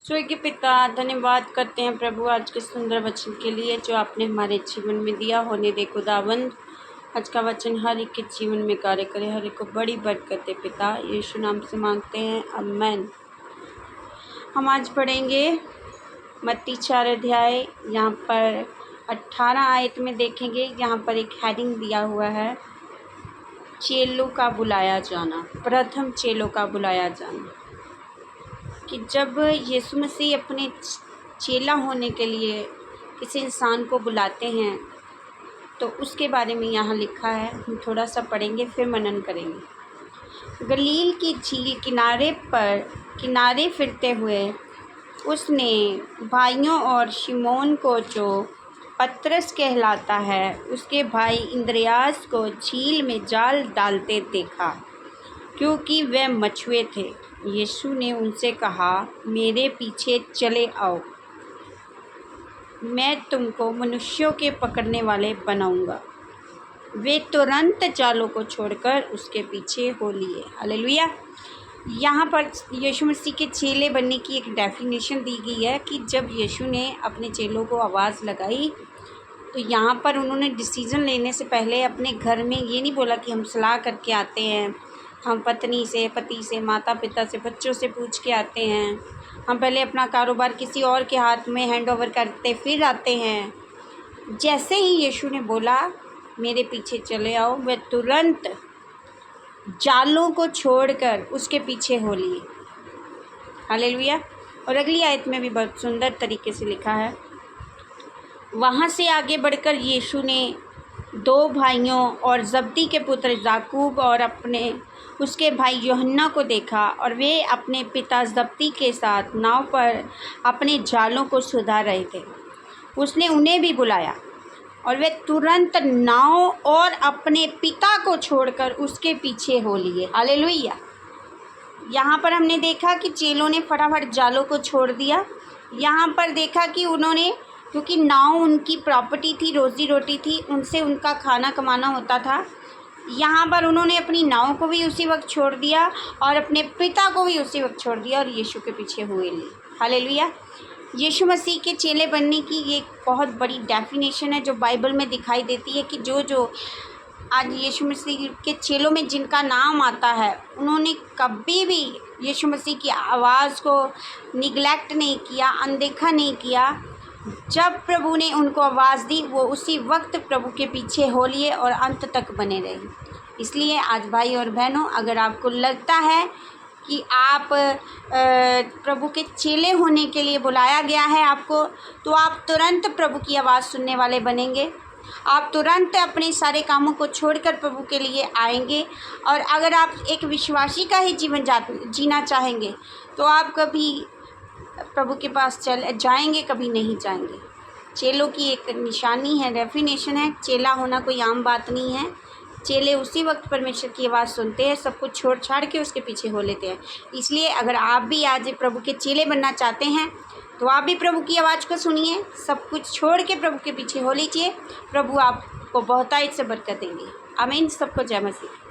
स्वर्गीय पिता, धन्यवाद करते हैं प्रभु आज के सुंदर वचन के लिए जो आपने हमारे जीवन में दिया। होने दे खुदाबंद, आज का वचन हर एक के जीवन में कार्य करे, हर एक को बड़ी बरकत दे। पिता यीशु नाम से मांगते हैं, आमीन। हम आज पढ़ेंगे मत्ती 4 अध्याय, यहाँ पर 18 आयत में देखेंगे। यहाँ पर एक हेडिंग दिया हुआ है, चेलों का बुलाया जाना, प्रथम चेलों का बुलाया जाना। कि जब यीशु मसीह अपने चेला होने के लिए किसी इंसान को बुलाते हैं तो उसके बारे में यहाँ लिखा है। हम थोड़ा सा पढ़ेंगे फिर मनन करेंगे। गलील की झील किनारे फिरते हुए उसने भाइयों और शिमोन को, जो पतरस कहलाता है, उसके भाई इंद्रियास को झील में जाल डालते देखा, क्योंकि वे मछुए थे। यीशु ने उनसे कहा, मेरे पीछे चले आओ, मैं तुमको मनुष्यों के पकड़ने वाले बनाऊंगा। वे तुरंत जालों को छोड़कर उसके पीछे हो लिए। हालेलुया। यहाँ पर यीशु मसीह के चेले बनने की एक डेफिनेशन दी गई है कि जब यीशु ने अपने चेलों को आवाज़ लगाई तो यहाँ पर उन्होंने डिसीज़न लेने से पहले अपने घर में ये नहीं बोला कि हम सलाह करके आते हैं, हम पत्नी से, पति से, माता पिता से, बच्चों से पूछ के आते हैं, हम पहले अपना कारोबार किसी और के हाथ में हैंड ओवर करते फिर आते हैं। जैसे ही यीशु ने बोला मेरे पीछे चले आओ, वे तुरंत जालों को छोड़कर उसके पीछे हो लिए। हालेलुया। और अगली आयत में भी बहुत सुंदर तरीके से लिखा है, वहाँ से आगे बढ़कर यीशु ने 2 भाइयों और जब्दी के पुत्र याकूब और उसके भाई यूहन्ना को देखा, और वे अपने पिता जब्दी के साथ नाव पर अपने जालों को सुधार रहे थे। उसने उन्हें भी बुलाया और वे तुरंत नाव और अपने पिता को छोड़कर उसके पीछे हो लिए। हालेलुया। यहाँ पर हमने देखा कि चेलों ने फटाफट जालों को छोड़ दिया। यहाँ पर देखा कि उन्होंने, क्योंकि नाव उनकी प्रॉपर्टी थी, रोज़ी रोटी थी, उनसे उनका खाना कमाना होता था, यहाँ पर उन्होंने अपनी नाव को भी उसी वक्त छोड़ दिया और अपने पिता को भी उसी वक्त छोड़ दिया और यीशु के पीछे हुए लिए। हालेलुया। यीशु मसीह के चेले बनने की ये बहुत बड़ी डेफिनेशन है जो बाइबल में दिखाई देती है कि जो आज यीशु मसीह के चेलों में जिनका नाम आता है, उन्होंने कभी भी यीशु मसीह की आवाज़ को निगलेक्ट नहीं किया, अनदेखा नहीं किया। जब प्रभु ने उनको आवाज़ दी, वो उसी वक्त प्रभु के पीछे हो लिए और अंत तक बने रहे। इसलिए आज भाई और बहनों, अगर आपको लगता है कि आप प्रभु के चेले होने के लिए बुलाया गया है आपको, तो आप तुरंत प्रभु की आवाज़ सुनने वाले बनेंगे। आप तुरंत अपने सारे कामों को छोड़कर प्रभु के लिए आएंगे। और अगर आप एक विश्वासी का ही जीवन जीना चाहेंगे तो आप कभी प्रभु के पास जाएंगे, कभी नहीं जाएंगे। चेलों की एक निशानी है, डेफिनेशन है। चेला होना कोई आम बात नहीं है। चेले उसी वक्त परमेश्वर की आवाज़ सुनते हैं, सब कुछ छोड़ छाड़ के उसके पीछे हो लेते हैं। इसलिए अगर आप भी आज प्रभु के चेले बनना चाहते हैं तो आप भी प्रभु की आवाज़ को सुनिए, सब कुछ छोड़ के प्रभु के पीछे हो लीजिए। प्रभु आपको बहुतायत से बरकत देंगे। आमीन। सबको जय मसीह।